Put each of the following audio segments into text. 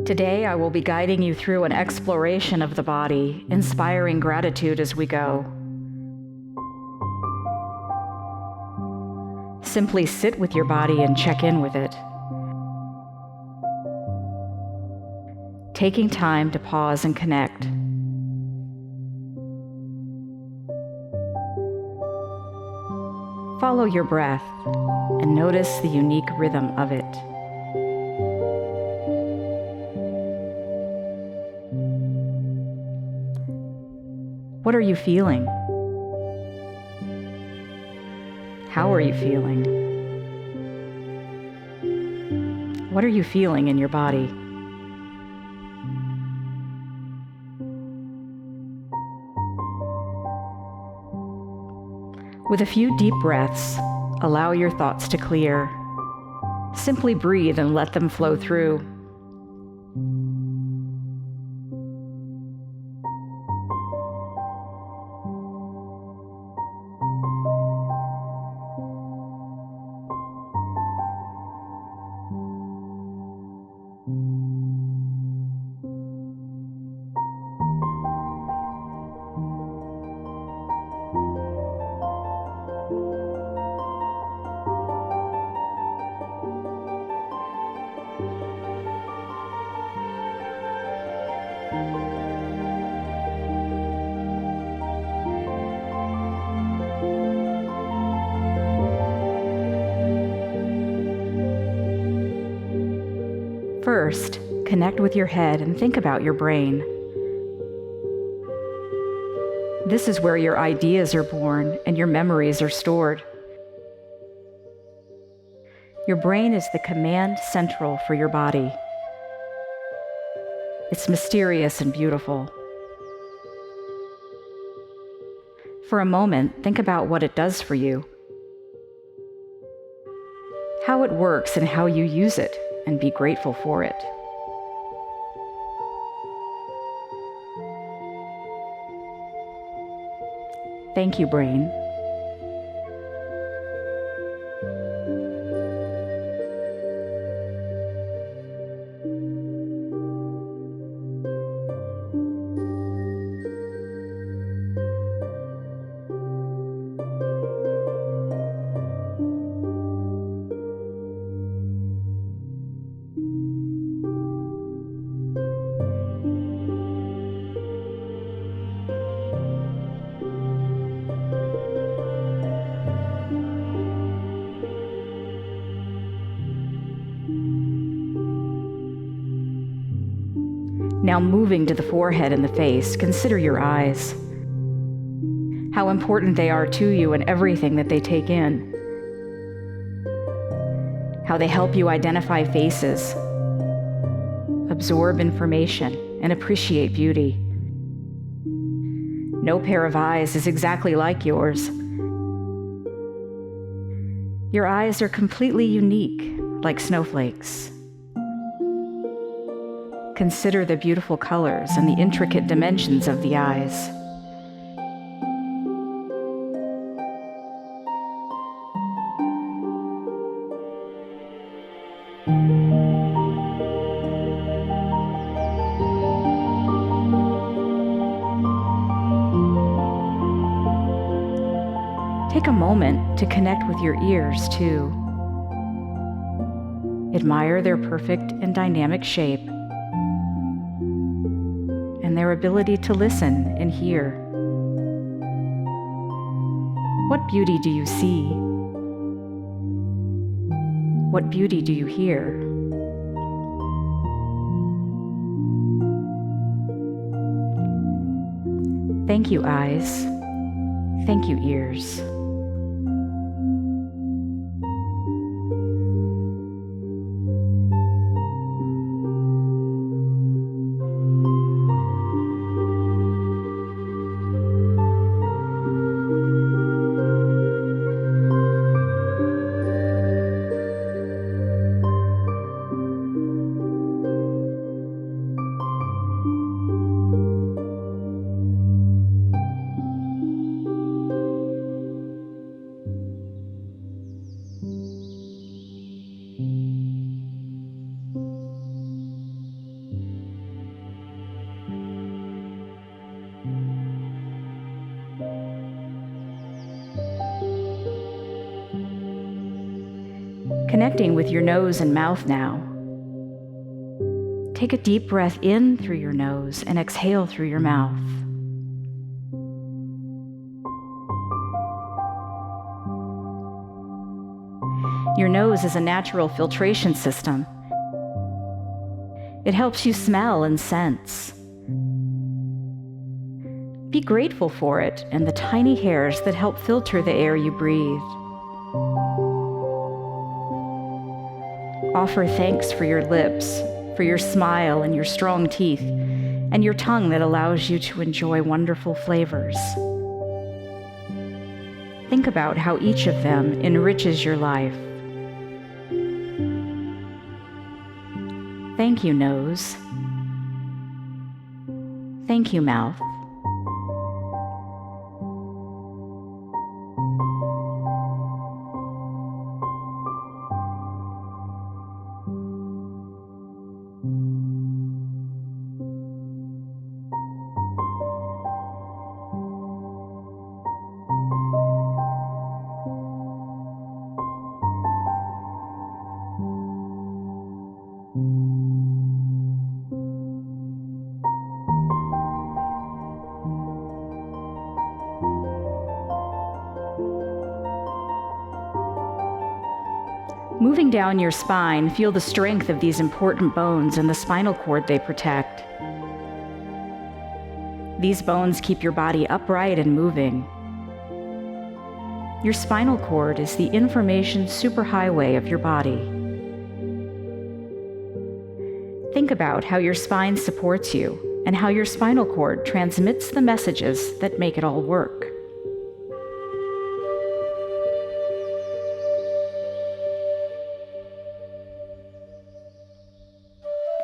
Today, I will be guiding you through an exploration of the body, inspiring gratitude as we go. Simply sit with your body and check in with it. Taking time to pause and connect. Follow your breath and notice the unique rhythm of it. What are you feeling? How are you feeling? What are you feeling in your body? With a few deep breaths, allow your thoughts to clear. Simply breathe and let them flow through. First, connect with your head and think about your brain. This is where your ideas are born and your memories are stored. Your brain is the command central for your body. It's mysterious and beautiful. For a moment, think about what it does for you, how it works and how you use it, and be grateful for it. Thank you, brain. Now moving to the forehead and the face, consider your eyes. How important they are to you and everything that they take in. How they help you identify faces, absorb information, and appreciate beauty. No pair of eyes is exactly like yours. Your eyes are completely unique, like snowflakes. Consider the beautiful colors and the intricate dimensions of the eyes. Take a moment to connect with your ears, too. Admire their perfect and dynamic shape and their ability to listen and hear. What beauty do you see? What beauty do you hear? Thank you, eyes. Thank you, ears. Connecting with your nose and mouth now. Take a deep breath in through your nose and exhale through your mouth. Your nose is a natural filtration system. It helps you smell and sense. Be grateful for it and the tiny hairs that help filter the air you breathe. Offer thanks for your lips, for your smile and your strong teeth, and your tongue that allows you to enjoy wonderful flavors. Think about how each of them enriches your life. Thank you, nose. Thank you, mouth. Moving down your spine, feel the strength of these important bones and the spinal cord they protect. These bones keep your body upright and moving. Your spinal cord is the information superhighway of your body. Think about how your spine supports you and how your spinal cord transmits the messages that make it all work.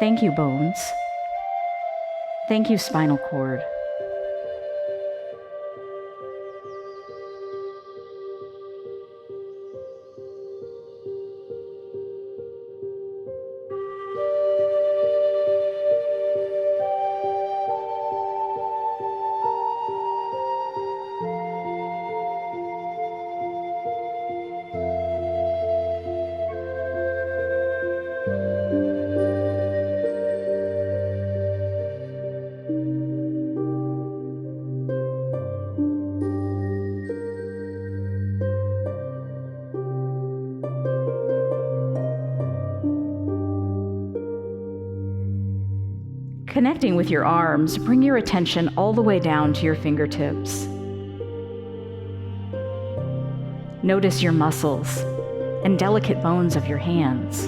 Thank you, bones. Thank you, spinal cord. Connecting with your arms, bring your attention all the way down to your fingertips. Notice your muscles and delicate bones of your hands.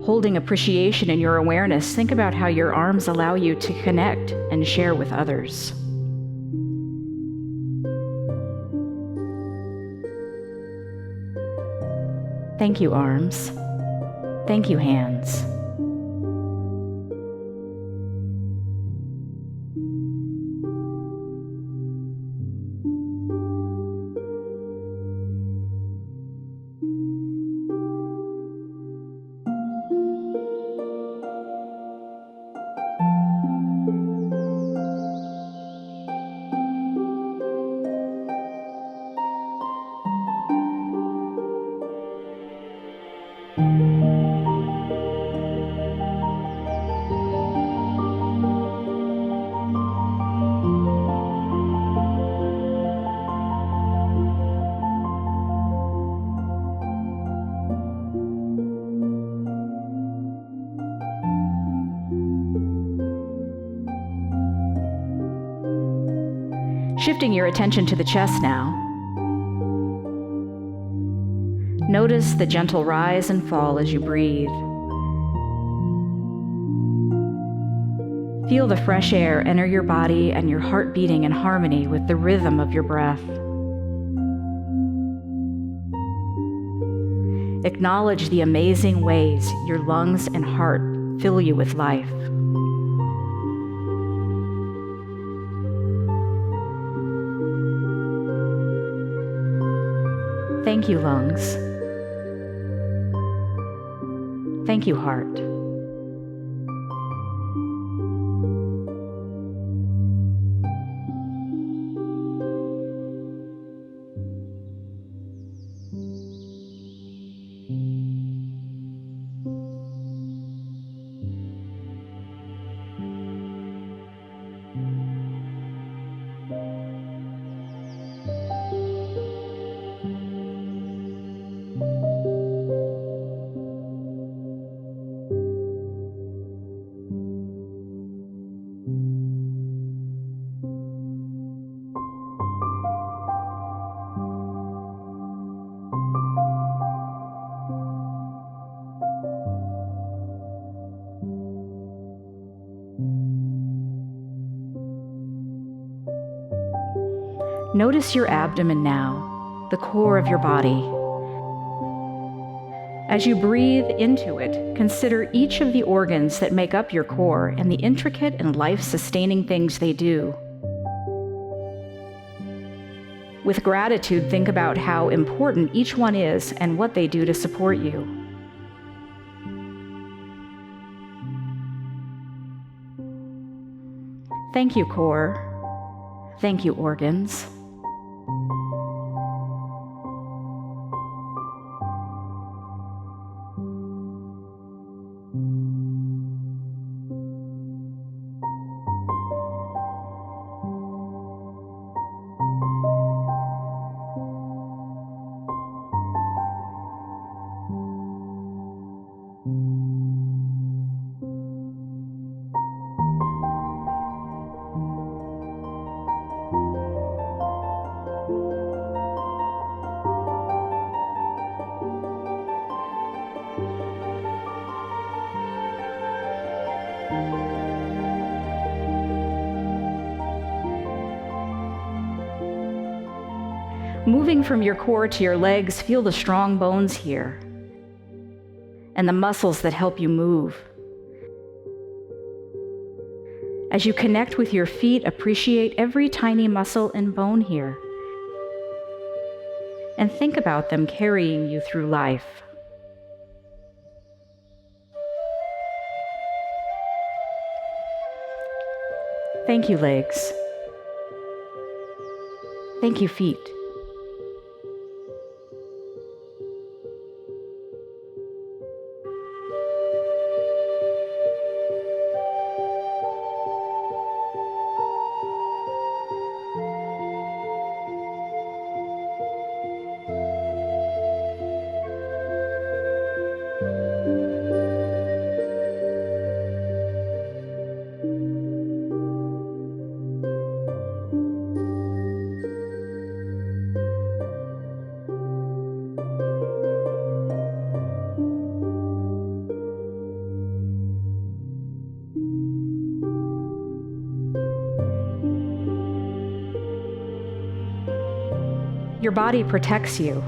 Holding appreciation in your awareness, think about how your arms allow you to connect and share with others. Thank you, arms. Thank you, hands. Shifting your attention to the chest now. Notice the gentle rise and fall as you breathe. Feel the fresh air enter your body and your heart beating in harmony with the rhythm of your breath. Acknowledge the amazing ways your lungs and heart fill you with life. Thank you, lungs. Thank you, heart. Notice your abdomen now, the core of your body. As you breathe into it, consider each of the organs that make up your core and the intricate and life-sustaining things they do. With gratitude, think about how important each one is and what they do to support you. Thank you, core. Thank you, organs. Moving from your core to your legs, feel the strong bones here and the muscles that help you move. As you connect with your feet, appreciate every tiny muscle and bone here and think about them carrying you through life. Thank you, legs. Thank you, feet. Your body protects you.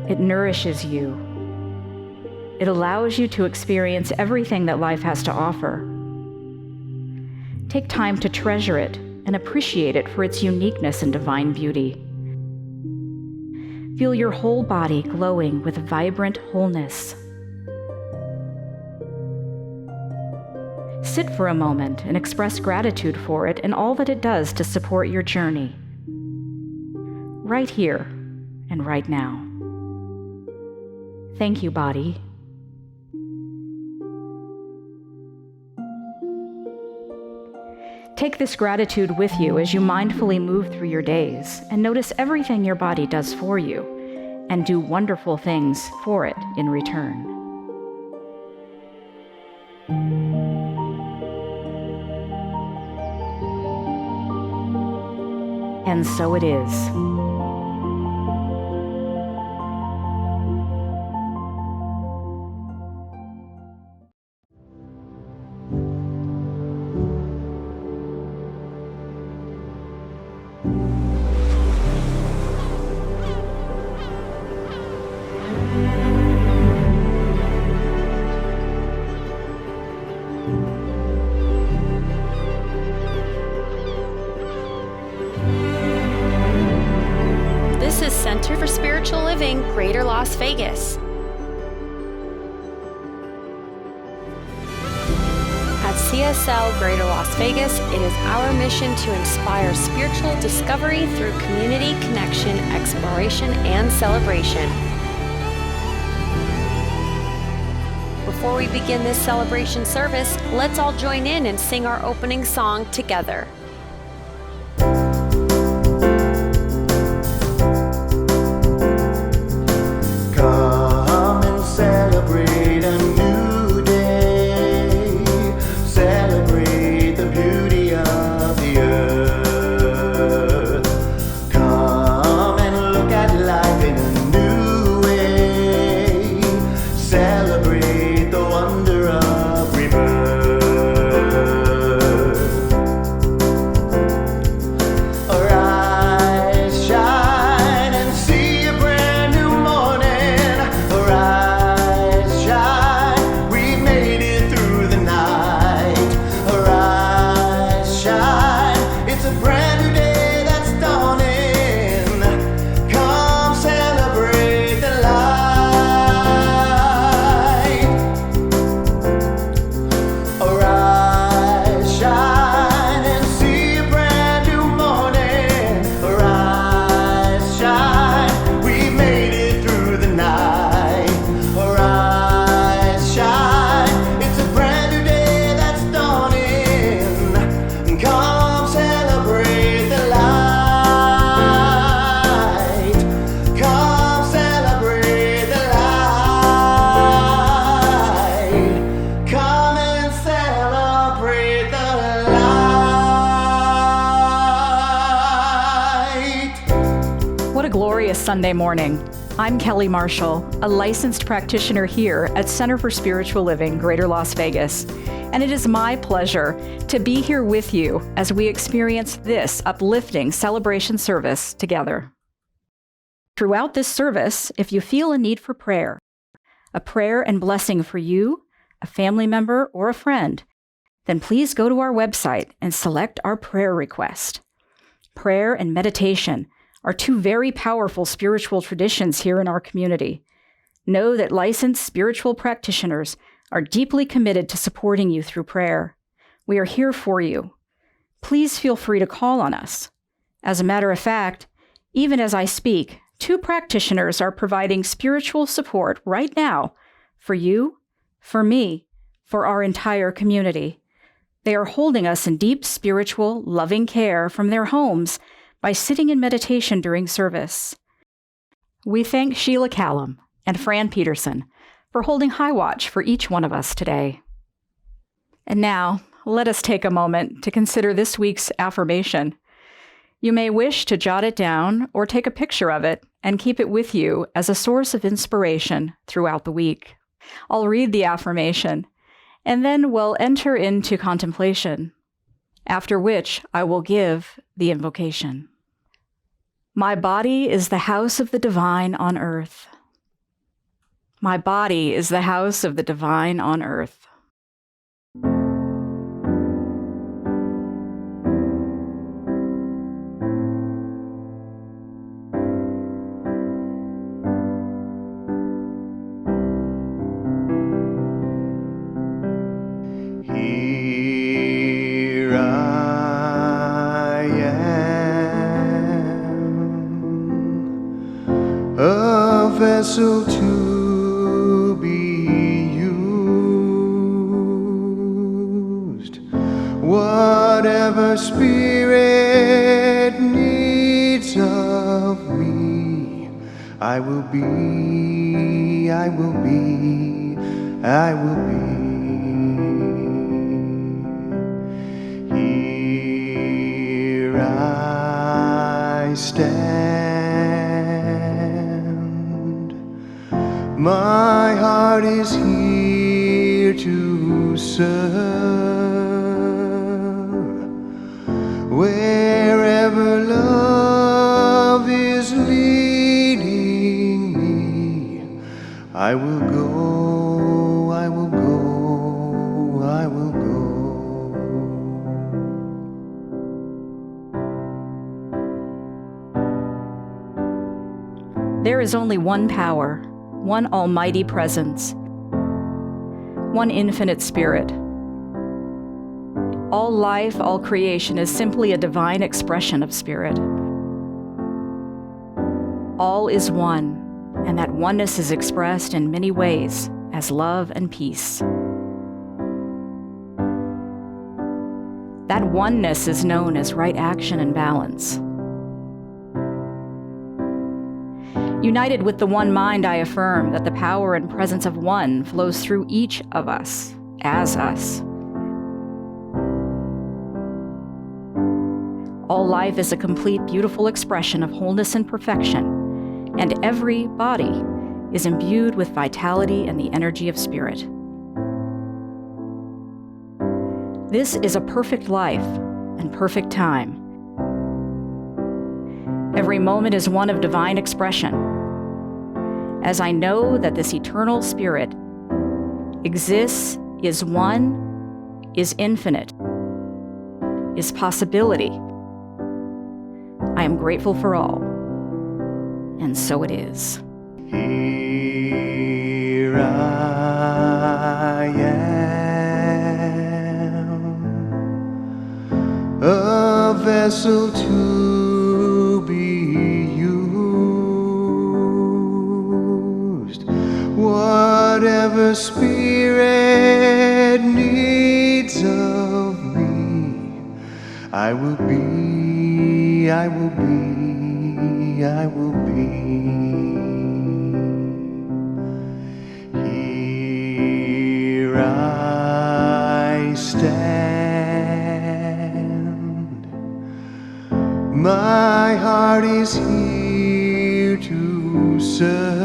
It nourishes you. It allows you to experience everything that life has to offer. Take time to treasure it and appreciate it for its uniqueness and divine beauty. Feel your whole body glowing with vibrant wholeness. Sit for a moment and express gratitude for it and all that it does to support your journey. Right here and right now. Thank you, body. Take this gratitude with you as you mindfully move through your days and notice everything your body does for you and do wonderful things for it in return. And so it is. Center for Spiritual Living, Greater Las Vegas. At CSL Greater Las Vegas, it is our mission to inspire spiritual discovery through community connection, exploration, and celebration. Before we begin this celebration service, let's all join in and sing our opening song together. Sunday morning. I'm Kelly Marshall, a licensed practitioner here at Center for Spiritual Living, Greater Las Vegas. And it is my pleasure to be here with you as we experience this uplifting celebration service together. Throughout this service, if you feel a need for prayer, a prayer and blessing for you, a family member, or a friend, then please go to our website and select our prayer request. Prayer and meditation are two very powerful spiritual traditions here in our community. Know that licensed spiritual practitioners are deeply committed to supporting you through prayer. We are here for you. Please feel free to call on us. As a matter of fact, even as I speak, 2 practitioners are providing spiritual support right now for you, for me, for our entire community. They are holding us in deep spiritual, loving care from their homes by sitting in meditation during service. We thank Sheila Callum and Fran Peterson for holding high watch for each one of us today. And now, let us take a moment to consider this week's affirmation. You may wish to jot it down or take a picture of it and keep it with you as a source of inspiration throughout the week. I'll read the affirmation, and then we'll enter into contemplation, after which I will give the invocation. My body is the house of the divine on earth. My body is the house of the divine on earth. Here I am, a vessel to whatever Spirit needs of me, I will be, I will be, I will be. Here I stand, my heart is here to serve. Wherever love is leading me, I will go, I will go, I will go. There is only one power, one almighty presence, one infinite spirit. All life, all creation is simply a divine expression of spirit. All is one, and that oneness is expressed in many ways as love and peace. That oneness is known as right action and balance. United with the one mind, I affirm that the power and presence of one flows through each of us, as us. All life is a complete, beautiful expression of wholeness and perfection, and every body is imbued with vitality and the energy of spirit. This is a perfect life and perfect time. Every moment is one of divine expression. As I know that this eternal spirit exists, is one, is infinite, is possibility, I am grateful for all, and so it is. Here I am, a vessel to be used. Whatever Spirit needs of me, I will be, I will be, I will be. Here I stand, my heart is here to serve.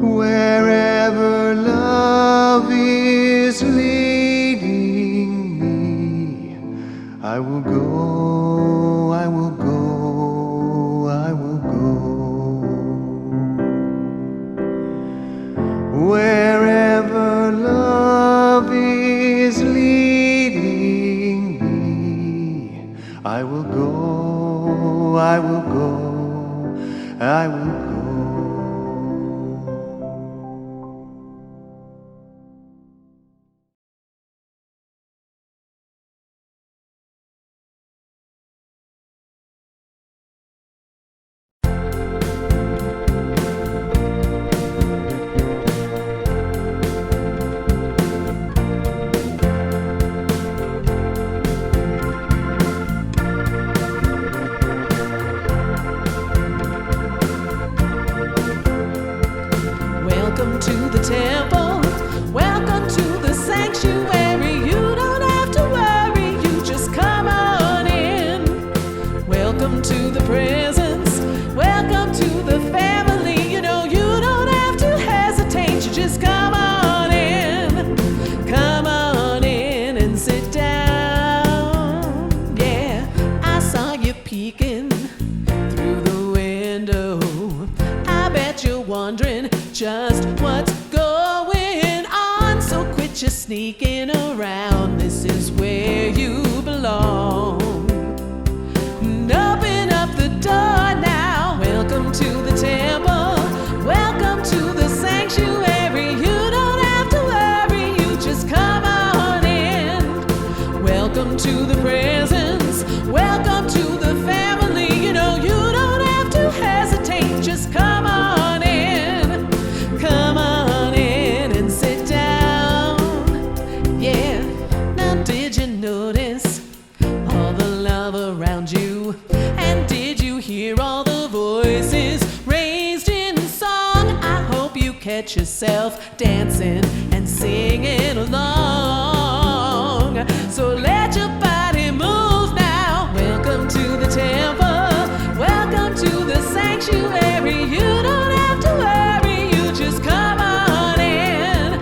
Wherever love is leading me, I will go, I will go, I will go. Wherever love is leading me, I will go, I will go, I will go. Welcome to the temple, welcome to the sanctuary. You don't have to worry, you just come on in. Welcome to the presence, welcome to the family. You know you don't have to hesitate, you just come on in. Come on in and sit down. Yeah, I saw you peeking through the window. I bet you're wondering just what's going on, so quit just sneaking around. This is where you belong. Open up the door now. Welcome to the temple, welcome to the sanctuary. You don't have to worry, you just come on in. Welcome to the presence, welcome to the family. You know you don't have to hesitate, just come on in. Come on in and sit down. Yeah, now did you notice all the love around you? And did you hear all the voices raised in song? I hope you catch yourself dancing and singing along. So let your body move now. Welcome to the temple, welcome to the sanctuary. You don't have to worry, you just come on in.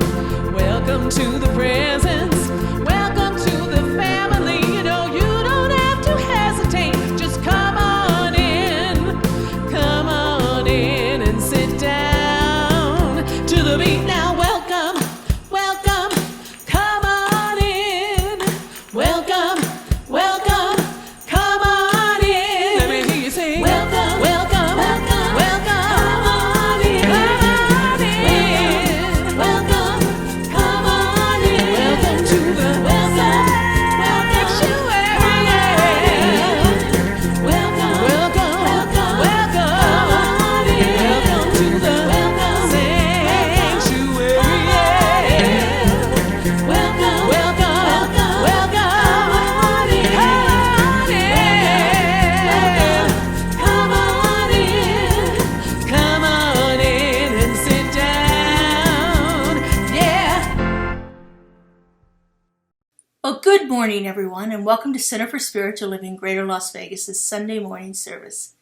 Welcome to the presence, welcome to the family. You know you don't have to hesitate, just come on in. Come on in and sit down to the beat now. Welcome, welcome, come on in. Welcome, welcome, come on in. Let me hear you say welcome, welcome, welcome, welcome. Come on in, come on in. Welcome, come on in. Welcome to the sanctuary. Welcome, welcome, welcome, welcome. Come on in. Welcome to the sanctuary. Welcome, welcome, welcome, welcome. Come on in. Come on in. Come on in and sit down. Yeah. Well, good morning, everyone, and welcome to Center for Spiritual Living, Greater Las Vegas' Sunday morning service.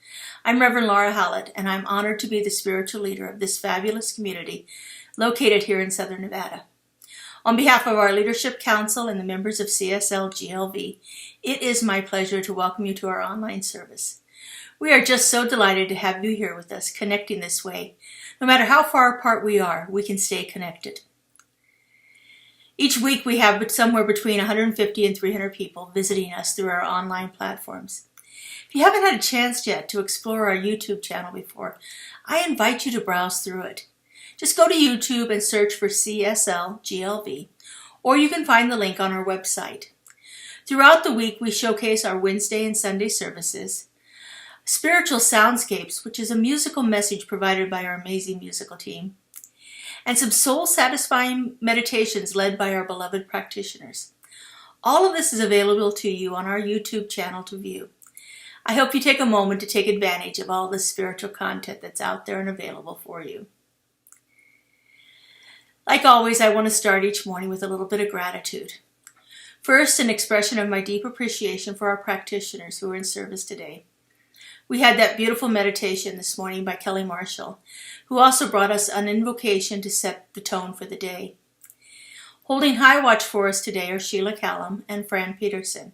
I'm Reverend Laura Hallett, and I'm honored to be the spiritual leader of this fabulous community located here in Southern Nevada. On behalf of our Leadership Council and the members of CSLGLV, it is my pleasure to welcome you to our online service. We are just so delighted to have you here with us, connecting this way. No matter how far apart we are, we can stay connected. Each week we have somewhere between 150 and 300 people visiting us through our online platforms. If you haven't had a chance yet to explore our YouTube channel before, I invite you to browse through it. Just go to YouTube and search for CSLGLV, or you can find the link on our website. Throughout the week we showcase our Wednesday and Sunday services, Spiritual Soundscapes, which is a musical message provided by our amazing musical team, and some soul-satisfying meditations led by our beloved practitioners. All of this is available to you on our YouTube channel to view. I hope you take a moment to take advantage of all the spiritual content that's out there and available for you. Like always, I want to start each morning with a little bit of gratitude. First, an expression of my deep appreciation for our practitioners who are in service today. We had that beautiful meditation this morning by Kelly Marshall, who also brought us an invocation to set the tone for the day. Holding high watch for us today are Sheila Callum and Fran Peterson.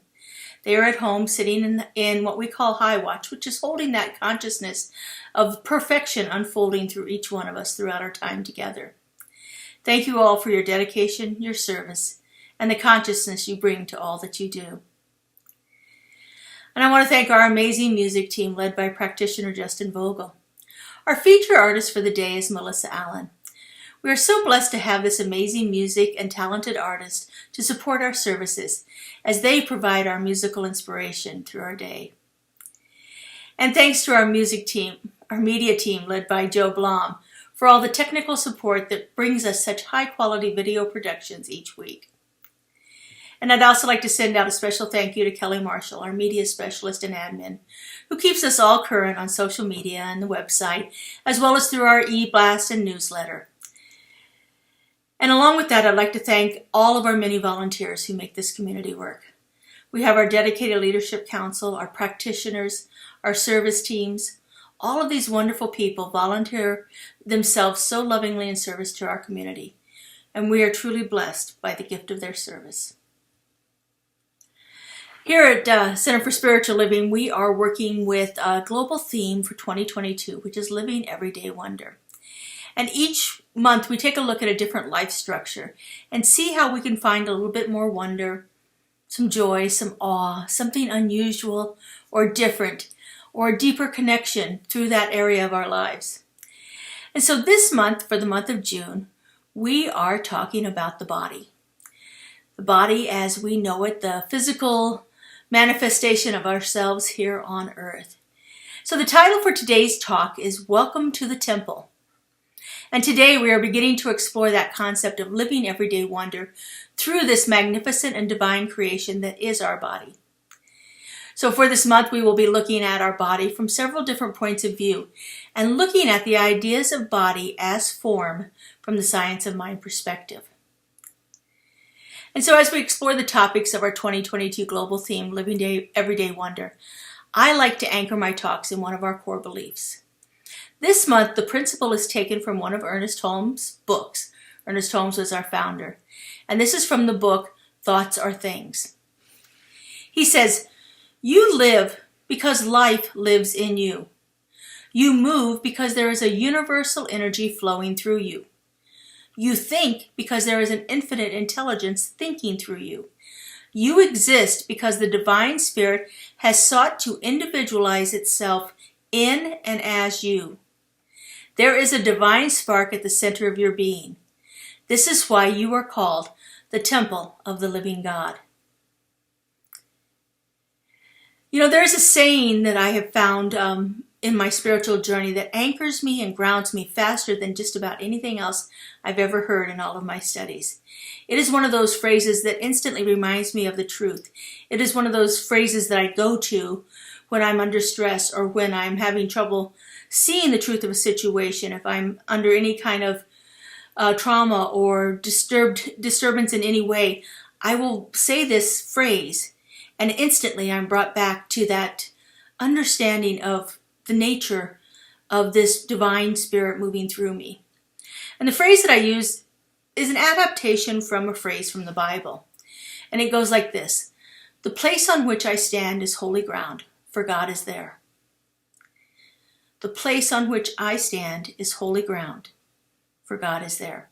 They are at home sitting in what we call high watch, which is holding that consciousness of perfection unfolding through each one of us throughout our time together. Thank you all for your dedication, your service, and the consciousness you bring to all that you do. And I want to thank our amazing music team led by practitioner Justin Vogel. Our feature artist for the day is Melissa Allen. We are so blessed to have this amazing music and talented artist to support our services as they provide our musical inspiration through our day. And thanks to our music team, our media team led by Joe Blom, for all the technical support that brings us such high-quality video productions each week. And I'd also like to send out a special thank you to Kelly Marshall, our media specialist and admin, who keeps us all current on social media and the website, as well as through our e-blast and newsletter. And along with that, I'd like to thank all of our many volunteers who make this community work. We have our dedicated leadership council, our practitioners, our service teams. All of these wonderful people volunteer themselves so lovingly in service to our community, and we are truly blessed by the gift of their service. Here at Center for Spiritual Living, we are working with a global theme for 2022, which is Living Everyday Wonder. And each month we take a look at a different life structure and see how we can find a little bit more wonder, some joy, some awe, something unusual or different, or a deeper connection through that area of our lives. And so this month, for the month of June, we are talking about the body. The body as we know it, the physical manifestation of ourselves here on earth. So the title for today's talk is Welcome to the Temple. And today we are beginning to explore that concept of living everyday wonder through this magnificent and divine creation that is our body. So for this month we will be looking at our body from several different points of view and looking at the ideas of body as form from the science of mind perspective. And so as we explore the topics of our 2022 global theme, Living Everyday Wonder, I like to anchor my talks in one of our core beliefs. This month, the principle is taken from one of Ernest Holmes' books. Ernest Holmes was our founder. And this is from the book, Thoughts Are Things. He says, "You live because life lives in you. You move because there is a universal energy flowing through you. You think because there is an infinite intelligence thinking through you. You exist because the divine spirit has sought to individualize itself in and as you. There is a divine spark at the center of your being. This is why you are called the temple of the living God." You know, there's a saying that I have found in my spiritual journey that anchors me and grounds me faster than just about anything else I've ever heard in all of my studies. It is one of those phrases that instantly reminds me of the truth. It is one of those phrases that I go to when I'm under stress or when I'm having trouble seeing the truth of a situation, if I'm under any kind of trauma or disturbance in any way. I will say this phrase and instantly I'm brought back to that understanding of the nature of this divine spirit moving through me. And the phrase that I use is an adaptation from a phrase from the Bible. And it goes like this: "The place on which I stand is holy ground, for God is there." The place on which I stand is holy ground, for God is there.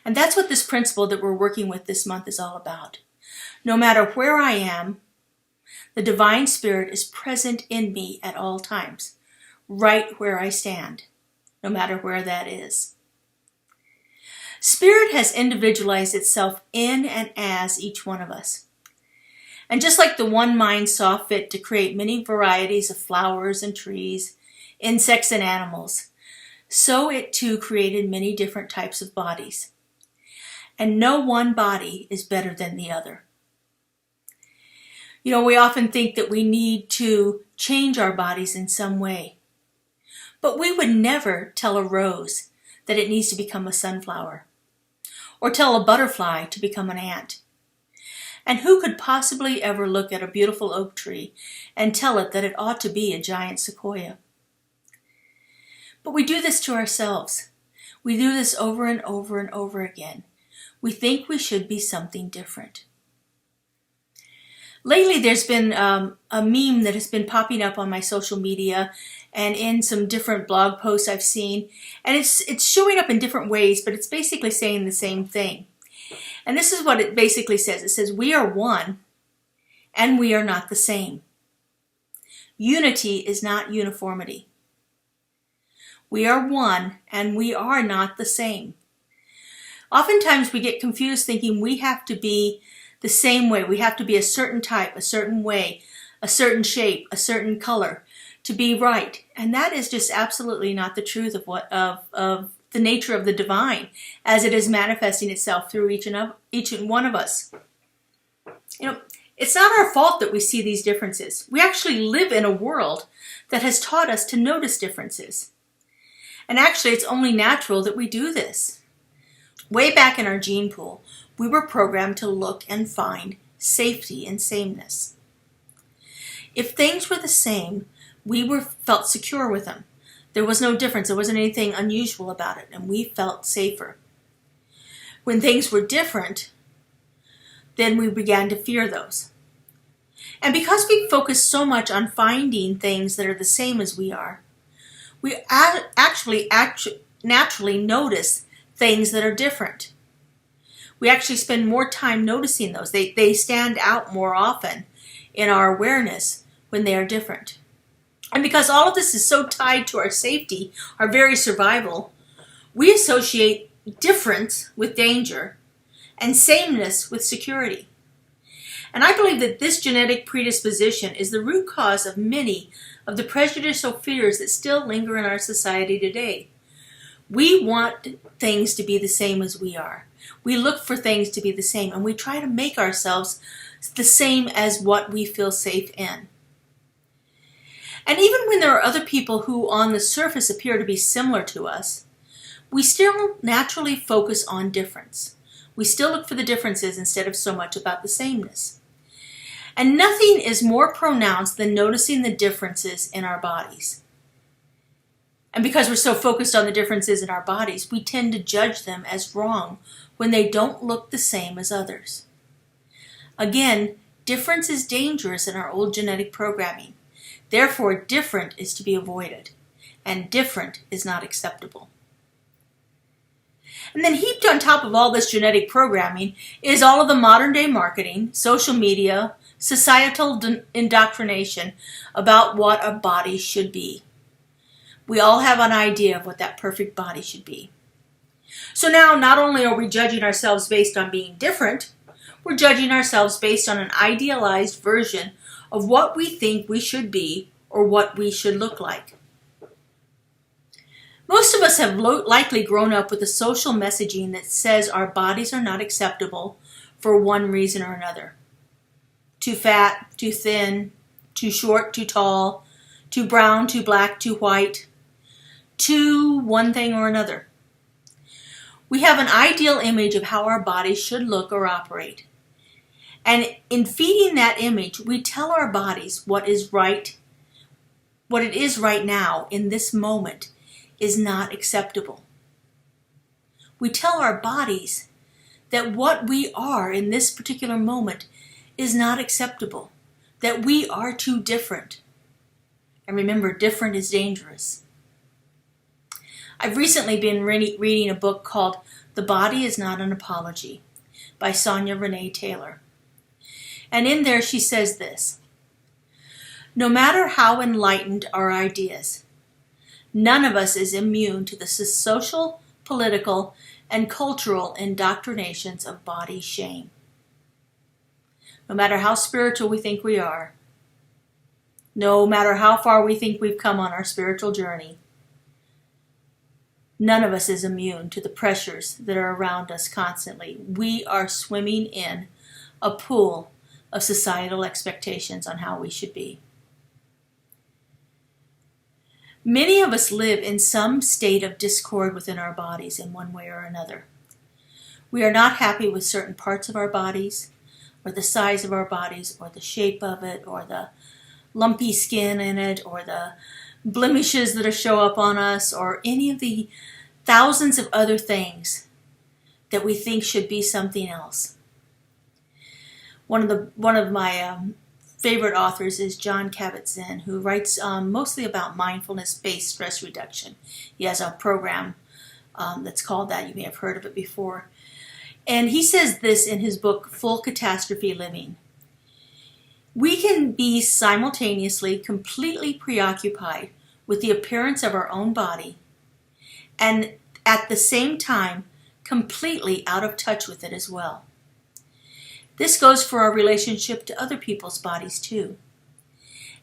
And that's what this principle that we're working with this month is all about. No matter where I am, the divine spirit is present in me at all times, right where I stand, no matter where that is. Spirit has individualized itself in and as each one of us. And just like the one mind saw fit to create many varieties of flowers and trees, insects and animals, so it too created many different types of bodies. And no one body is better than the other. You know, we often think that we need to change our bodies in some way. But we would never tell a rose that it needs to become a sunflower, or tell a butterfly to become an ant. And who could possibly ever look at a beautiful oak tree and tell it that it ought to be a giant sequoia? But we do this to ourselves. We do this over and over and over again. We think we should be something different. Lately, there's been a meme that has been popping up on my social media and in some different blog posts I've seen. And it's showing up in different ways, but it's basically saying the same thing. And this is what it basically says. It says, we are one and we are not the same. Unity is not uniformity. We are one and we are not the same. Oftentimes we get confused thinking we have to be the same way. We have to be a certain type, a certain way, a certain shape, a certain color to be right. And that is just absolutely not the truth of the nature of the divine as it is manifesting itself through each and one of us. It's not our fault that we see these differences. We actually live in a world that has taught us to notice differences. And actually, it's only natural that we do this. Way back in our gene pool, we were programmed to look and find safety and sameness. If things were the same, we felt secure with them. There was no difference. There wasn't anything unusual about it, and we felt safer. When things were different, then we began to fear those. And because we focus so much on finding things that are the same as we are, we actually naturally notice things that are different. We actually spend more time noticing those. They stand out more often in our awareness when they are different. And because all of this is so tied to our safety, our very survival, we associate difference with danger and sameness with security. And I believe that this genetic predisposition is the root cause of many of the prejudicial fears that still linger in our society today. We want things to be the same as we are. We look for things to be the same, and we try to make ourselves the same as what we feel safe in. And even when there are other people who on the surface appear to be similar to us, we still naturally focus on difference. We still look for the differences instead of so much about the sameness. And nothing is more pronounced than noticing the differences in our bodies. And because we're so focused on the differences in our bodies, we tend to judge them as wrong when they don't look the same as others. Again, difference is dangerous in our old genetic programming. Therefore, different is to be avoided, and different is not acceptable. And then heaped on top of all this genetic programming is all of the modern day marketing, social media, societal indoctrination about what a body should be. We all have an idea of what that perfect body should be. So now not only are we judging ourselves based on being different, we're judging ourselves based on an idealized version of what we think we should be or what we should look like. Most of us have likely grown up with a social messaging that says our bodies are not acceptable for one reason or another. Too fat, too thin, too short, too tall, too brown, too black, too white, too one thing or another. We have an ideal image of how our bodies should look or operate. And in feeding that image, we tell our bodies what it is right now in this moment is not acceptable. We tell our bodies that what we are in this particular moment is not acceptable, that we are too different. And remember, different is dangerous. I've recently been reading a book called The Body is Not an Apology by Sonia Renee Taylor. And in there she says this: no matter how enlightened our ideas, none of us is immune to the social, political, and cultural indoctrinations of body shame. No matter how spiritual we think we are, no matter how far we think we've come on our spiritual journey, none of us is immune to the pressures that are around us constantly. We are swimming in a pool of societal expectations on how we should be. Many of us live in some state of discord within our bodies in one way or another. We are not happy with certain parts of our bodies. or the size of our bodies, or the shape of it, or the lumpy skin in it, or the blemishes that show up on us, or any of the thousands of other things that we think should be something else. One of my favorite authors is Jon Kabat-Zinn, who writes mostly about mindfulness-based stress reduction. He has a program that's called that. You may have heard of it before. And he says this in his book, Full Catastrophe Living. We can be simultaneously completely preoccupied with the appearance of our own body and at the same time completely out of touch with it as well. This goes for our relationship to other people's bodies too.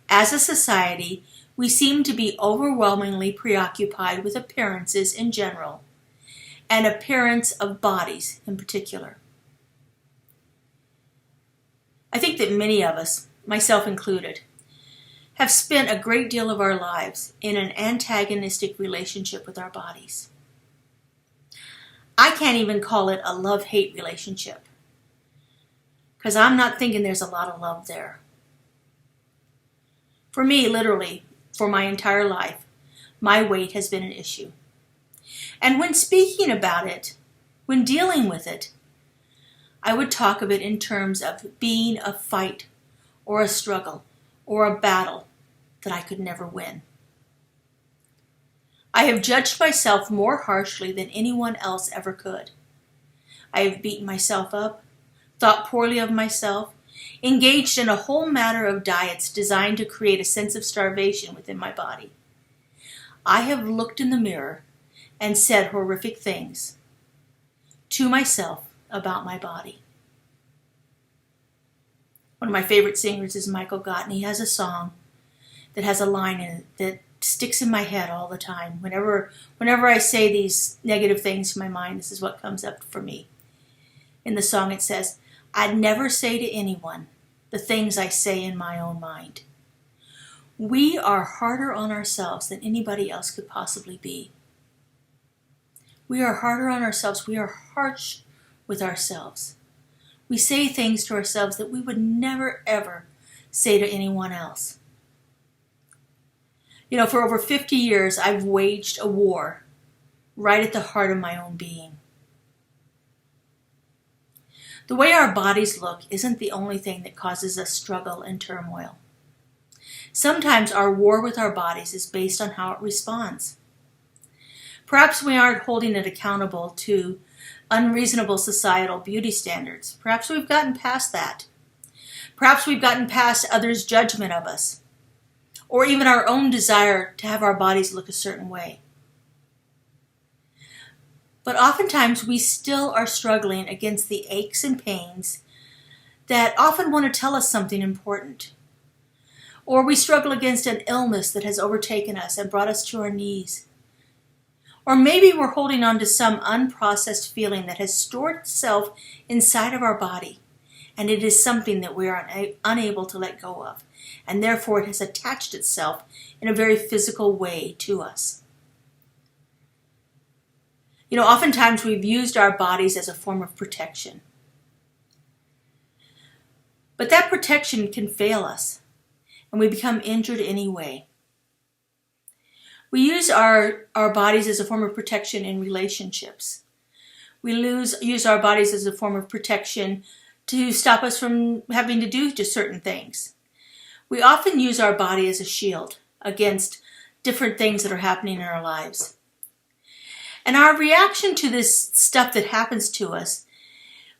As a society, we seem to be overwhelmingly preoccupied with appearances in general, and appearance of bodies in particular. I think that many of us, myself included, have spent a great deal of our lives in an antagonistic relationship with our bodies. I can't even call it a love-hate relationship, because I'm not thinking there's a lot of love there. For me, literally, for my entire life, my weight has been an issue. And when speaking about it, when dealing with it, I would talk of it in terms of being a fight or a struggle or a battle that I could never win. I have judged myself more harshly than anyone else ever could. I have beaten myself up, thought poorly of myself, engaged in a whole matter of diets designed to create a sense of starvation within my body. I have looked in the mirror and said horrific things to myself about my body. One of my favorite singers is Michael Gott, and he has a song that has a line in it that sticks in my head all the time. Whenever I say these negative things to my mind, this is what comes up for me. In the song it says, "I'd never say to anyone the things I say in my own mind." We are harder on ourselves than anybody else could possibly be. We are harder on ourselves. We are harsh with ourselves. We say things to ourselves that we would never, ever say to anyone else. You know, for over 50 years, I've waged a war right at the heart of my own being. The way our bodies look isn't the only thing that causes us struggle and turmoil. Sometimes our war with our bodies is based on how it responds. Perhaps we aren't holding it accountable to unreasonable societal beauty standards. Perhaps we've gotten past that. Perhaps we've gotten past others' judgment of us, or even our own desire to have our bodies look a certain way. But oftentimes we still are struggling against the aches and pains that often want to tell us something important. Or we struggle against an illness that has overtaken us and brought us to our knees. Or maybe we're holding on to some unprocessed feeling that has stored itself inside of our body, and it is something that we are unable to let go of, and therefore it has attached itself in a very physical way to us. You know, oftentimes we've used our bodies as a form of protection. But that protection can fail us, and we become injured anyway. We use our bodies as a form of protection in relationships. We use our bodies as a form of protection to stop us from having to do certain things. We often use our body as a shield against different things that are happening in our lives. And our reaction to this stuff that happens to us,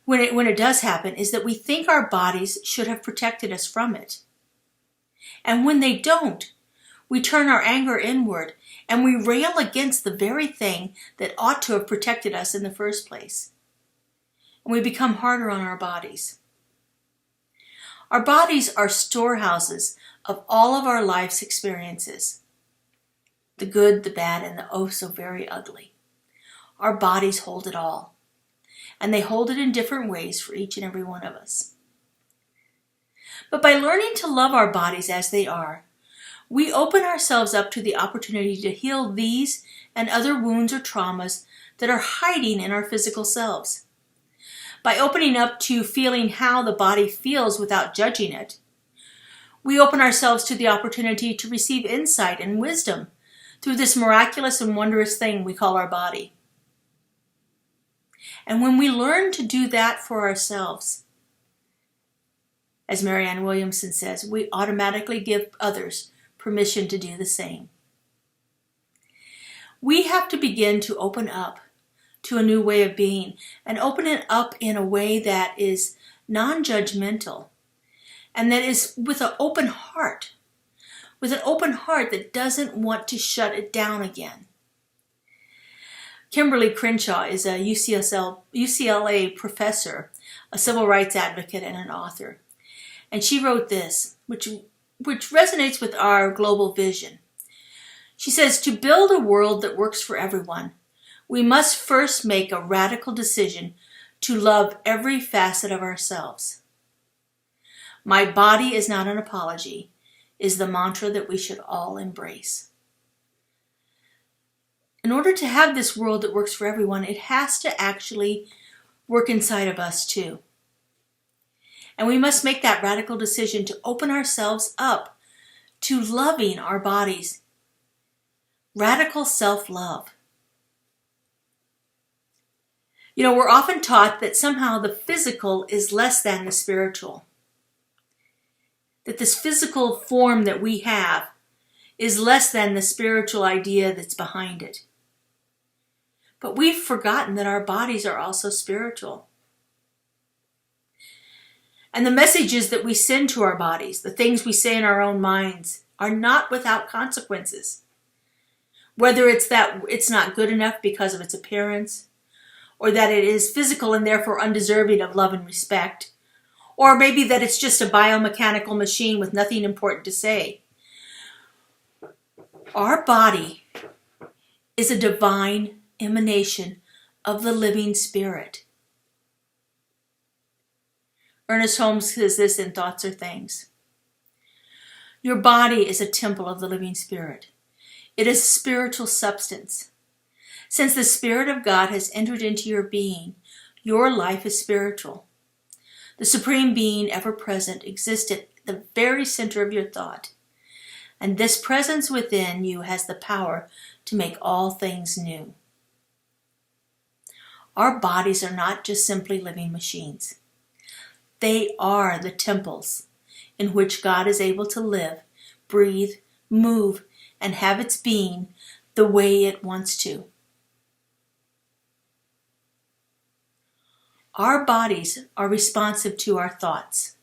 when it does happen, is that we think our bodies should have protected us from it. And when they don't, we turn our anger inward and we rail against the very thing that ought to have protected us in the first place. And we become harder on our bodies. Our bodies are storehouses of all of our life's experiences. The good, the bad, and the oh so very ugly. Our bodies hold it all. And they hold it in different ways for each and every one of us. But by learning to love our bodies as they are, we open ourselves up to the opportunity to heal these and other wounds or traumas that are hiding in our physical selves. By opening up to feeling how the body feels without judging it, we open ourselves to the opportunity to receive insight and wisdom through this miraculous and wondrous thing we call our body. And when we learn to do that for ourselves, as Marianne Williamson says, we automatically give others permission to do the same. We have to begin to open up to a new way of being, and open it up in a way that is non-judgmental and that is with an open heart, that doesn't want to shut it down again. Kimberly Crenshaw is a UCLA professor, a civil rights advocate, and an author. And she wrote this, which resonates with our global vision. She says, to build a world that works for everyone, we must first make a radical decision to love every facet of ourselves. My body is not an apology, is the mantra that we should all embrace. In order to have this world that works for everyone, it has to actually work inside of us too. And we must make that radical decision to open ourselves up to loving our bodies. Radical self-love. You know, we're often taught that somehow the physical is less than the spiritual. That this physical form that we have is less than the spiritual idea that's behind it. But we've forgotten that our bodies are also spiritual. And the messages that we send to our bodies, the things we say in our own minds, are not without consequences. Whether it's that it's not good enough because of its appearance, or that it is physical and therefore undeserving of love and respect, or maybe that it's just a biomechanical machine with nothing important to say. Our body is a divine emanation of the living spirit. Ernest Holmes says this in Thoughts Are Things. Your body is a temple of the living spirit. It is a spiritual substance. Since the Spirit of God has entered into your being, your life is spiritual. The Supreme Being, ever present, exists at the very center of your thought. And this presence within you has the power to make all things new. Our bodies are not just simply living machines. They are the temples in which God is able to live, breathe, move, and have its being the way it wants to. Our bodies are responsive to our thoughts,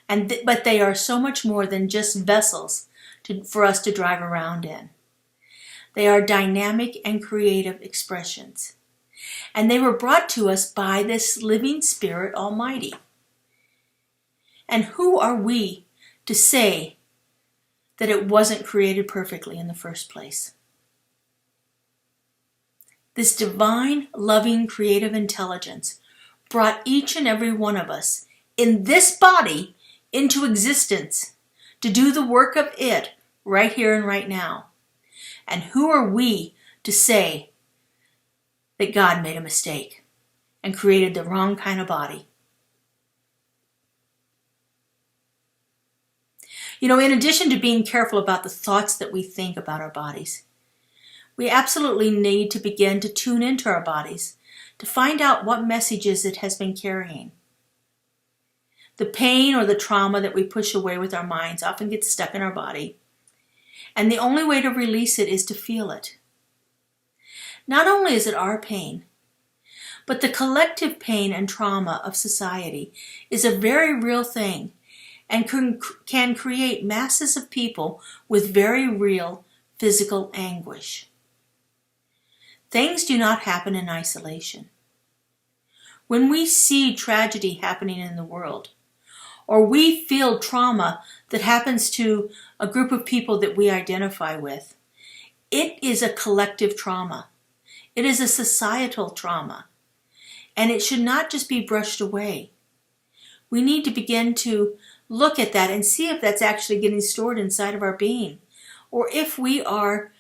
but they are so much more than just vessels for us to drive around in. They are dynamic and creative expressions, and they were brought to us by this living Spirit Almighty. And who are we to say that it wasn't created perfectly in the first place? This divine, loving, creative intelligence brought each and every one of us in this body into existence to do the work of it right here and right now. And who are we to say that God made a mistake and created the wrong kind of body? You know, in addition to being careful about the thoughts that we think about our bodies, we absolutely need to begin to tune into our bodies to find out what messages it has been carrying. The pain or the trauma that we push away with our minds often gets stuck in our body, and the only way to release it is to feel it. Not only is it our pain, but the collective pain and trauma of society is a very real thing and can create masses of people with very real physical anguish. Things do not happen in isolation. When we see tragedy happening in the world, or we feel trauma that happens to a group of people that we identify with, it is a collective trauma. It is a societal trauma, and it should not just be brushed away. We need to begin to look at that and see if that's actually getting stored inside of our being, or if we are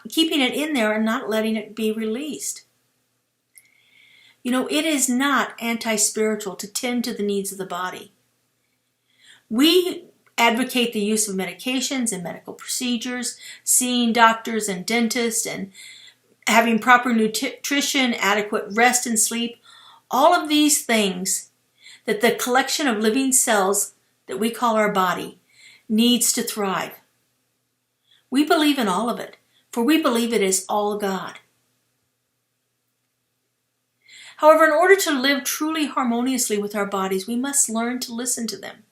keeping it in there and not letting it be released. It is not anti-spiritual to tend to the needs of the body. We advocate the use of medications and medical procedures, seeing doctors and dentists, and having proper nutrition, adequate rest and sleep. All of these things that the collection of living cells that we call our body needs to thrive. We believe in all of it, for we believe it is all God. However, in order to live truly harmoniously with our bodies, we must learn to listen to them.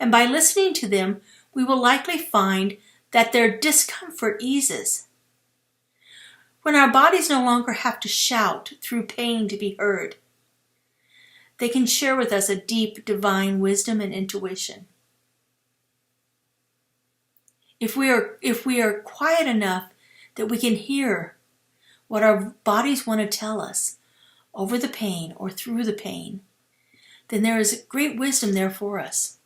And by listening to them, we will likely find that their discomfort eases. When our bodies no longer have to shout through pain to be heard, they can share with us a deep divine wisdom and intuition. If we are quiet enough that we can hear what our bodies want to tell us over the pain or through the pain, then there is great wisdom there for us.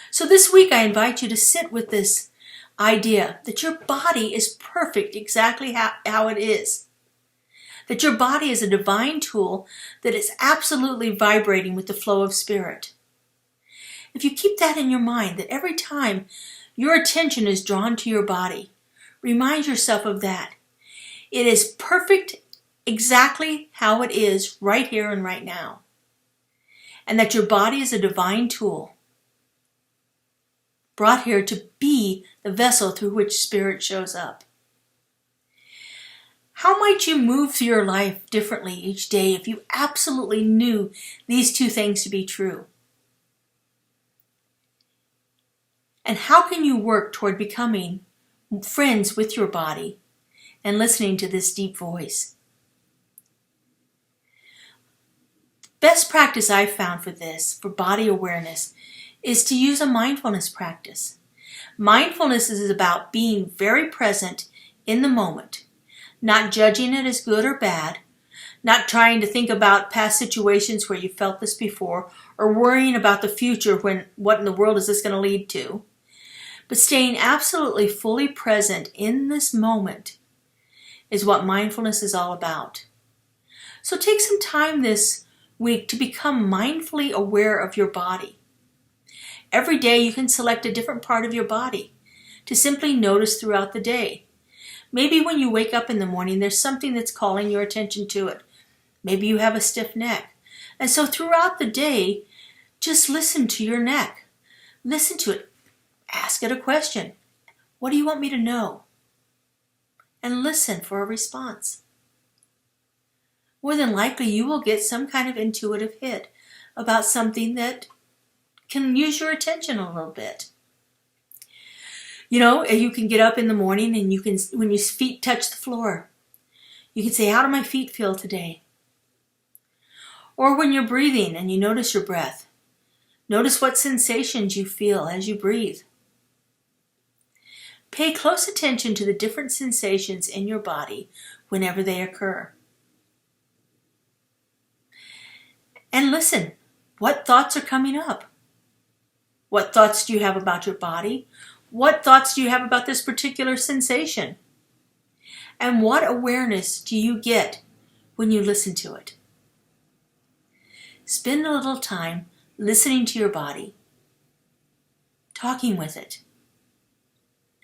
So this week I invite you to sit with this idea that your body is perfect exactly how it is. That your body is a divine tool that is absolutely vibrating with the flow of spirit. If you keep that in your mind, that every time your attention is drawn to your body, remind yourself of that. It is perfect exactly how it is right here and right now. And that your body is a divine tool brought here to be the vessel through which spirit shows up. How might you move through your life differently each day if you absolutely knew these two things to be true? And how can you work toward becoming friends with your body and listening to this deep voice? Best practice I've found for this, for body awareness, is to use a mindfulness practice. Mindfulness is about being very present in the moment, not judging it as good or bad, not trying to think about past situations where you felt this before, or worrying about the future when what in the world is this going to lead to, but staying absolutely fully present in this moment is what mindfulness is all about. So take some time this week to become mindfully aware of your body. Every day you can select a different part of your body to simply notice throughout the day. Maybe when you wake up in the morning, there's something that's calling your attention to it. Maybe you have a stiff neck. And so throughout the day, just listen to your neck. Listen to it. Ask it a question. What do you want me to know? And listen for a response. More than likely, you will get some kind of intuitive hit about something that can use your attention a little bit. You can get up in the morning and you can, when your feet touch the floor, you can say, how do my feet feel today? Or when you're breathing and you notice your breath, notice what sensations you feel as you breathe. Pay close attention to the different sensations in your body whenever they occur. And listen, what thoughts are coming up? What thoughts do you have about your body? What thoughts do you have about this particular sensation? And what awareness do you get when you listen to it? Spend a little time listening to your body, talking with it,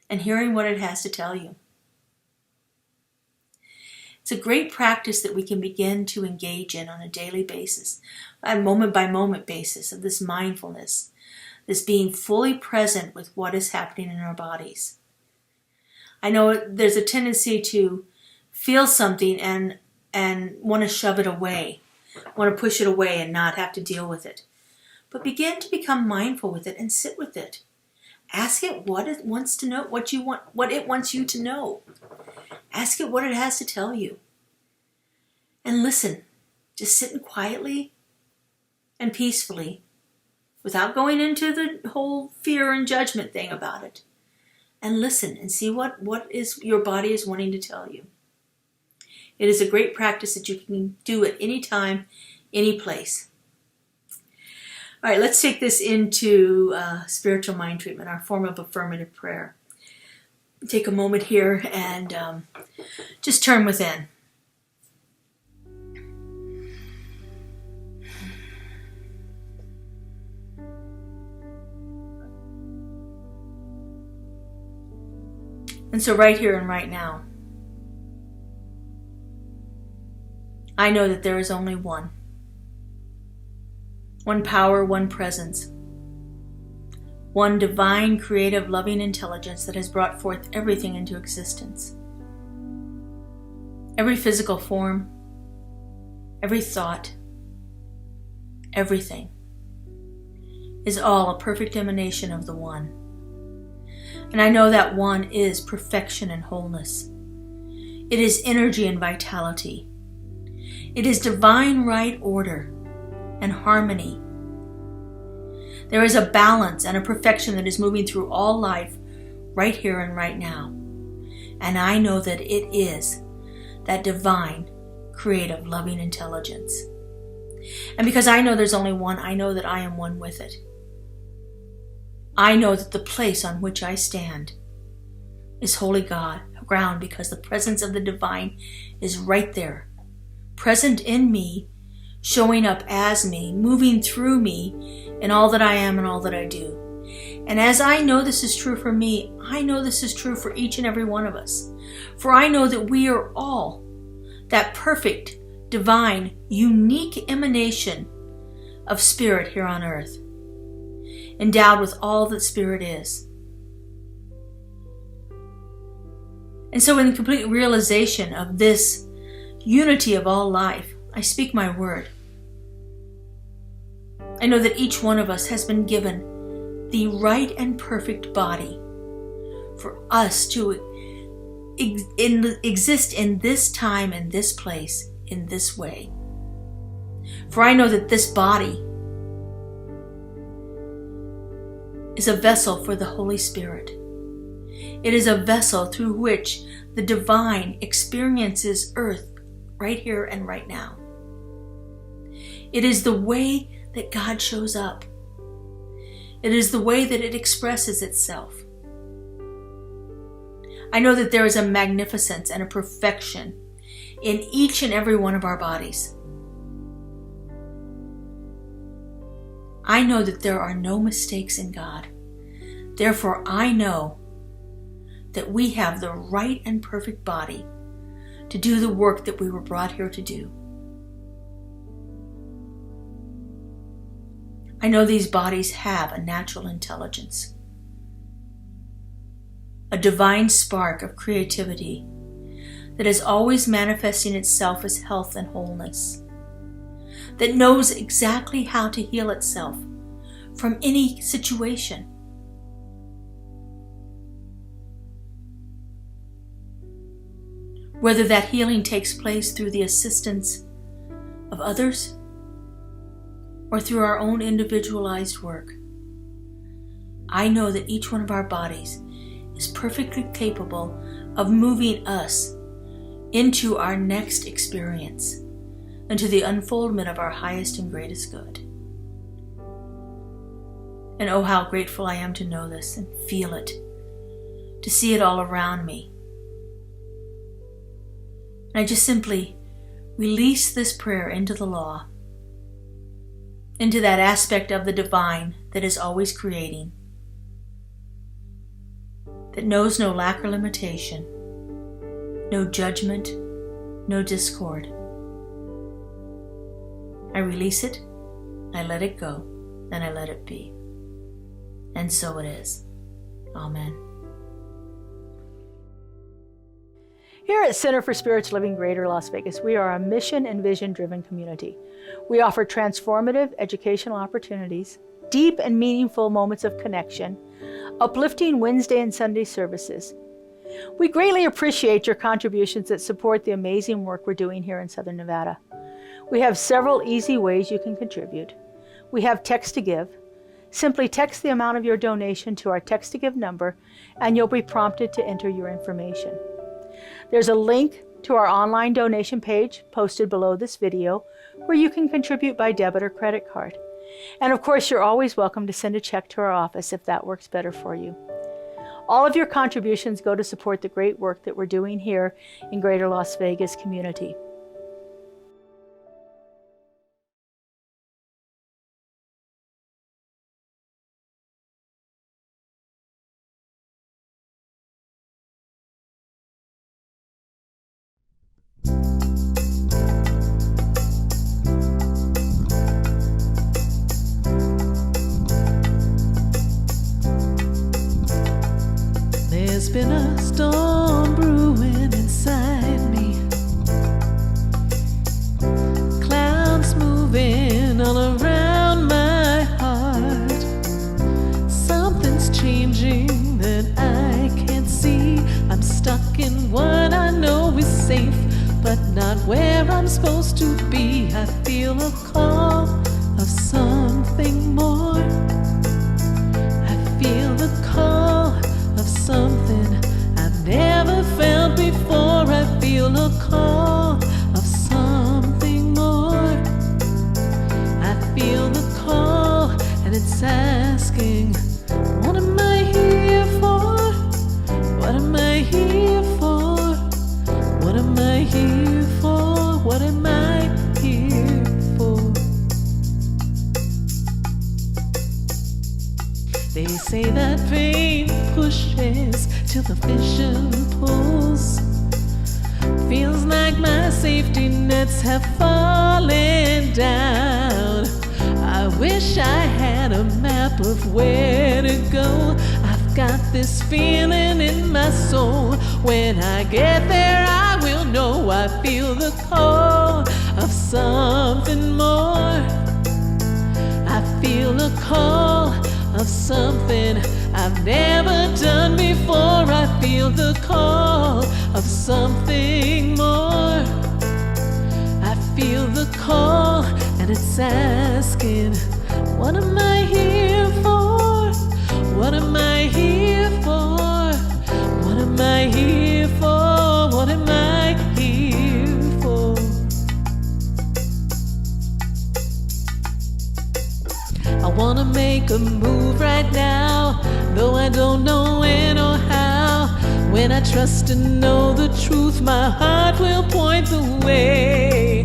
and hearing what it has to tell you. It's a great practice that we can begin to engage in on a daily basis, a moment-by-moment basis of this mindfulness, this being fully present with what is happening in our bodies. I know there's a tendency to feel something and want to shove it away, want to push it away and not have to deal with it. But begin to become mindful with it and sit with it. Ask it what it wants to know, what it wants you to know. Ask it what it has to tell you. And listen, just sitting quietly and peacefully, without going into the whole fear and judgment thing about it. And listen and see what is your body is wanting to tell you. It is a great practice that you can do at any time, any place. All right, let's take this into spiritual mind treatment, our form of affirmative prayer. Take a moment here and just turn within. And so right here and right now, I know that there is only one. One power, one presence. One divine, creative, loving intelligence that has brought forth everything into existence. Every physical form, every thought, everything is all a perfect emanation of the One. And I know that One is perfection and wholeness. It is energy and vitality. It is divine right order and harmony. There is a balance and a perfection that is moving through all life right here and right now. And I know that it is that divine, creative, loving intelligence. And because I know there's only one, I know that I am one with it. I know that the place on which I stand is holy ground because the presence of the divine is right there, present in me, showing up as me, moving through me in all that I am and all that I do. And as I know this is true for me, I know this is true for each and every one of us. For I know that we are all that perfect, divine, unique emanation of Spirit here on earth, endowed with all that Spirit is. And so in complete realization of this unity of all life, I speak my word. I know that each one of us has been given the right and perfect body for us to exist in this time and this place in this way. For I know that this body is a vessel for the Holy Spirit. It is a vessel through which the divine experiences earth right here and right now. It is the way that God shows up. It is the way that it expresses itself. I know that there is a magnificence and a perfection in each and every one of our bodies. I know that there are no mistakes in God. Therefore, I know that we have the right and perfect body to do the work that we were brought here to do. I know these bodies have a natural intelligence, a divine spark of creativity that is always manifesting itself as health and wholeness, that knows exactly how to heal itself from any situation. Whether that healing takes place through the assistance of others or through our own individualized work, I know that each one of our bodies is perfectly capable of moving us into our next experience, into the unfoldment of our highest and greatest good. And oh, how grateful I am to know this and feel it, to see it all around me. And I just simply release this prayer into the law, into that aspect of the divine that is always creating, that knows no lack or limitation, no judgment, no discord. I release it, I let it go, and I let it be. And so it is. Amen. Here at Center for Spiritual Living Greater Las Vegas, we are a mission and vision-driven community. We offer transformative educational opportunities, deep and meaningful moments of connection, uplifting Wednesday and Sunday services. We greatly appreciate your contributions that support the amazing work we're doing here in Southern Nevada. We have several easy ways you can contribute. We have text to give. Simply text the amount of your donation to our text to give number and you'll be prompted to enter your information. There's a link to our online donation page posted below this video where you can contribute by debit or credit card. And of course, you're always welcome to send a check to our office if that works better for you. All of your contributions go to support the great work that we're doing here in Greater Las Vegas community. There's been a storm brewing inside me, clouds moving all around my heart. Something's changing that I can't see. I'm stuck in what I know is safe, but not where I'm supposed to be. I feel a call of something more. I feel the call of something I've never felt before. I feel a call of something more. I feel the call and it's asking, what am I here for? What am I here for? What am I here for? What am I here for? They say that pain pushes till the vision pulls. Feels like my safety nets have fallen down. I wish I had a map of where to go. I've got this feeling in my soul. When I get there, I will know. I feel the call of something more. I feel a call of something I've never done before. I feel the call of something more. I feel the call and it's asking, what am I here for? What am I here for? What am I here for? What am I here for? I wanna make a move right now, though I don't know when or how. When I trust and know the truth, my heart will point the way.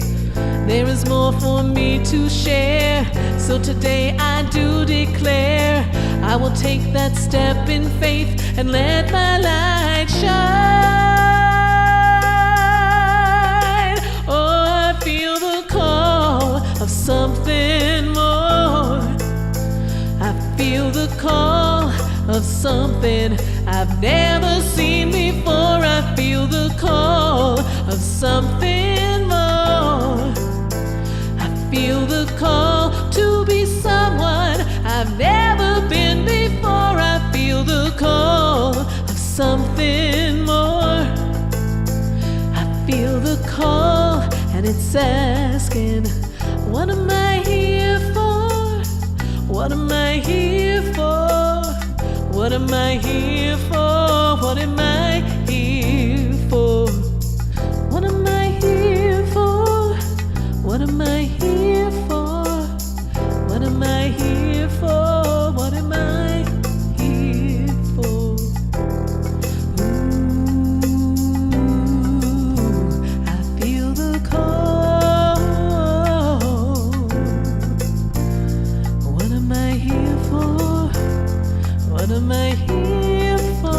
There is more for me to share, so today I do declare I will take that step in faith and let my light shine. Oh, I feel the call of something more. I feel the call of something I've never seen before. I feel the call of something more. I feel the call to be someone I've never been before. I feel the call of something more. I feel the call and it's asking, what am I here for? What am I here for? What am I here for? What am I here for? What am I here for? What am I here for? What am I here for? What am I here for? Ooh, I feel the call. What am I here for? What am I here for?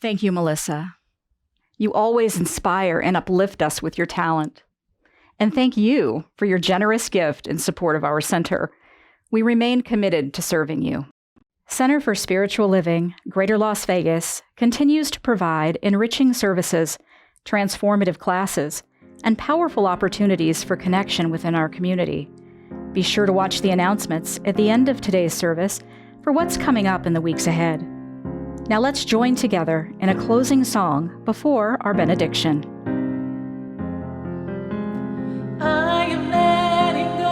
Thank you, Melissa. You always inspire and uplift us with your talent. And thank you for your generous gift in support of our center. We remain committed to serving you. Center for Spiritual Living, Greater Las Vegas, continues to provide enriching services, transformative classes, and powerful opportunities for connection within our community. Be sure to watch the announcements at the end of today's service for what's coming up in the weeks ahead. Now let's join together in a closing song before our benediction. I am letting go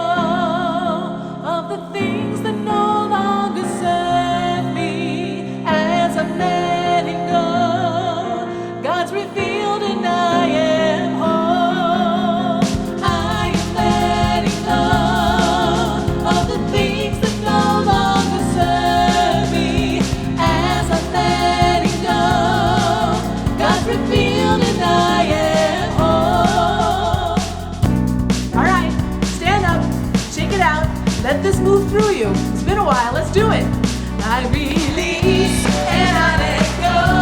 of the things that no longer serve me. As I'm letting go, God's revealed and I am whole. I am letting go of the things that no longer serve me. As I'm letting go, God's revealed and I am whole. All right, stand up, shake it out, let this move through you. It's been a while, let's do it. I release and I let go.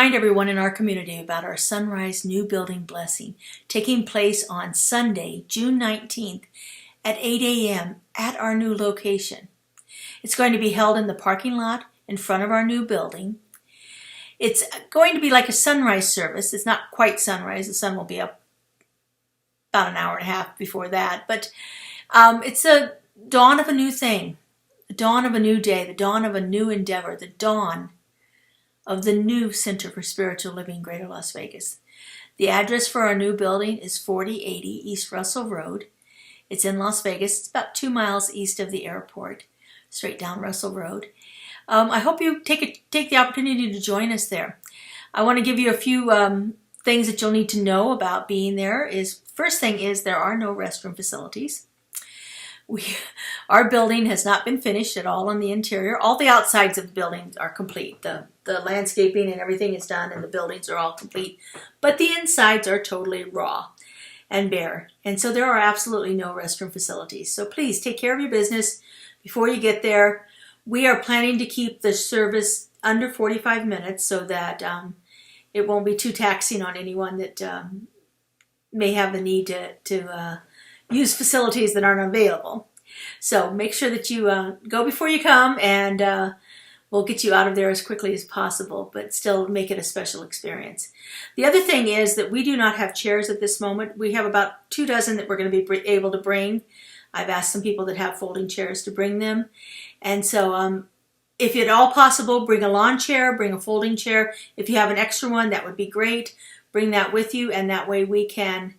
remind everyone in our community about our Sunrise New Building Blessing taking place on Sunday, June 19th at 8 a.m. at our new location. It's going to be held in the parking lot in front of our new building. It's going to be like a sunrise service. It's not quite sunrise. The sun will be up about an hour and a half before that. But it's the dawn of a new thing, the dawn of a new day, the dawn of a new endeavor, the dawn of the new Center for Spiritual Living, Greater Las Vegas. The address for our new building is 4080 East Russell Road. It's in Las Vegas. It's about 2 miles east of the airport, straight down Russell Road. I hope you take the opportunity to join us there. I want to give you a few things that you'll need to know about being there. First thing is there are no restroom facilities. Our building has not been finished at all on the interior. All the outsides of the buildings are complete. The landscaping and everything is done, and the buildings are all complete. But the insides are totally raw and bare. And so there are absolutely no restroom facilities. So please take care of your business before you get there. We are planning to keep the service under 45 minutes so that it won't be too taxing on anyone that may have the need to use facilities that aren't available. So make sure that you go before you come, and we'll get you out of there as quickly as possible, but still make it a special experience. The other thing is that we do not have chairs at this moment. We have about 24 that we're going to be able to bring. I've asked some people that have folding chairs to bring them. And so if at all possible, bring a lawn chair, bring a folding chair. If you have an extra one, that would be great. Bring that with you, and that way we can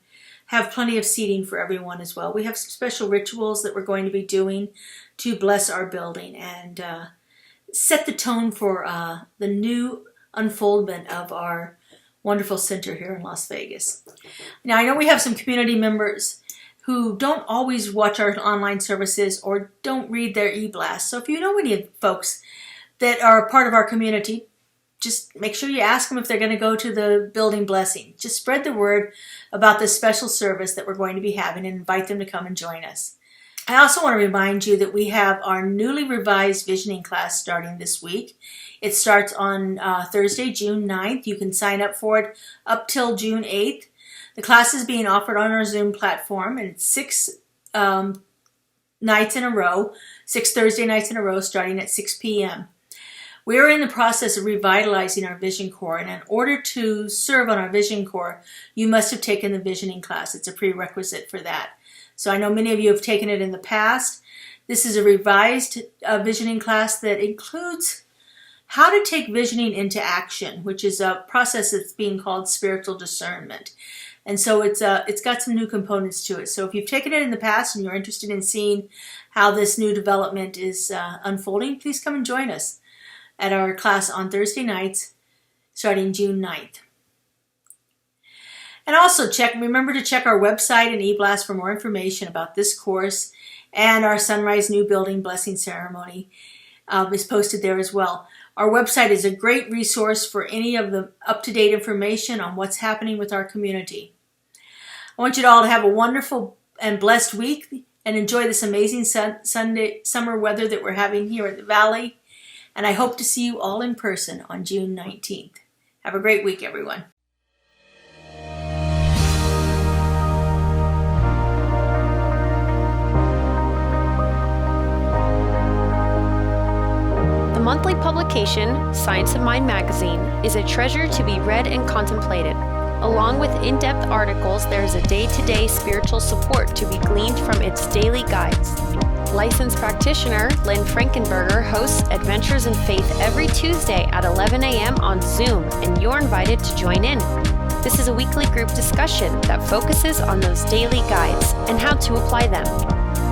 have plenty of seating for everyone as well. We have some special rituals that we're going to be doing to bless our building and set the tone for the new unfoldment of our wonderful center here in Las Vegas. Now, I know we have some community members who don't always watch our online services or don't read their e-blasts. So if you know any folks that are a part of our community, just make sure you ask them if they're going to go to the building blessing. Just spread the word about this special service that we're going to be having and invite them to come and join us. I also want to remind you that we have our newly revised visioning class starting this week. It starts on Thursday, June 9th. You can sign up for it up till June 8th. The class is being offered on our Zoom platform, and it's 6 nights in a row, 6 Thursday nights in a row, starting at 6 p.m. We are in the process of revitalizing our Vision Core, and in order to serve on our Vision Core, you must have taken the visioning class. It's a prerequisite for that. So I know many of you have taken it in the past. This is a revised visioning class that includes how to take visioning into action, which is a process that's being called spiritual discernment. And so it's got some new components to it. So if you've taken it in the past and you're interested in seeing how this new development is unfolding, please come and join us at our class on Thursday nights starting June 9th. And also remember to check our website and e-blast for more information about this course, and our Sunrise New Building Blessing Ceremony is posted there as well. Our website is a great resource for any of the up-to-date information on what's happening with our community. I want you all to have a wonderful and blessed week and enjoy this amazing summer weather that we're having here at the Valley. And I hope to see you all in person on June 19th. Have a great week, everyone. The monthly publication, Science of Mind magazine, is a treasure to be read and contemplated. Along with in-depth articles, there is a day-to-day spiritual support to be gleaned from its daily guides. Licensed practitioner Lynn Frankenberger hosts Adventures in Faith every Tuesday at 11 a.m. on Zoom, and you're invited to join in. This is a weekly group discussion that focuses on those daily guides and how to apply them.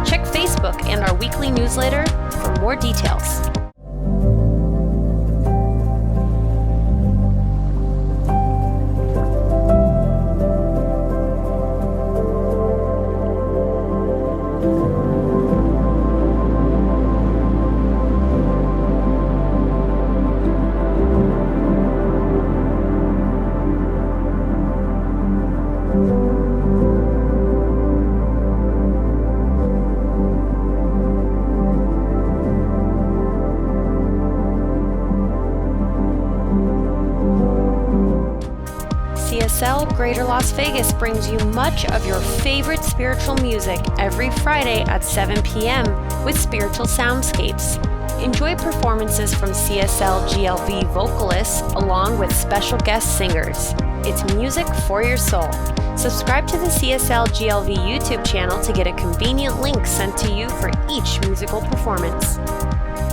Check Facebook and our weekly newsletter for more details. CSL Greater Las Vegas brings you much of your favorite spiritual music every Friday at 7 p.m. with Spiritual Soundscapes. Enjoy performances from CSLGLV vocalists along with special guest singers. It's music for your soul. Subscribe to the CSLGLV YouTube channel to get a convenient link sent to you for each musical performance.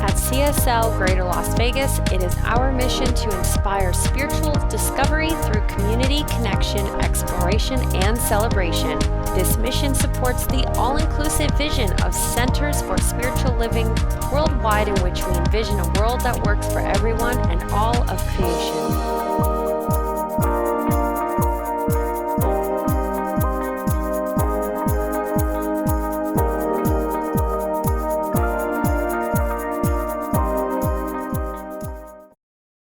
At CSL Greater Las Vegas, it is our mission to inspire spiritual discovery through community connection, exploration, and celebration. This mission supports the all-inclusive vision of Centers for Spiritual Living worldwide, in which we envision a world that works for everyone and all of creation.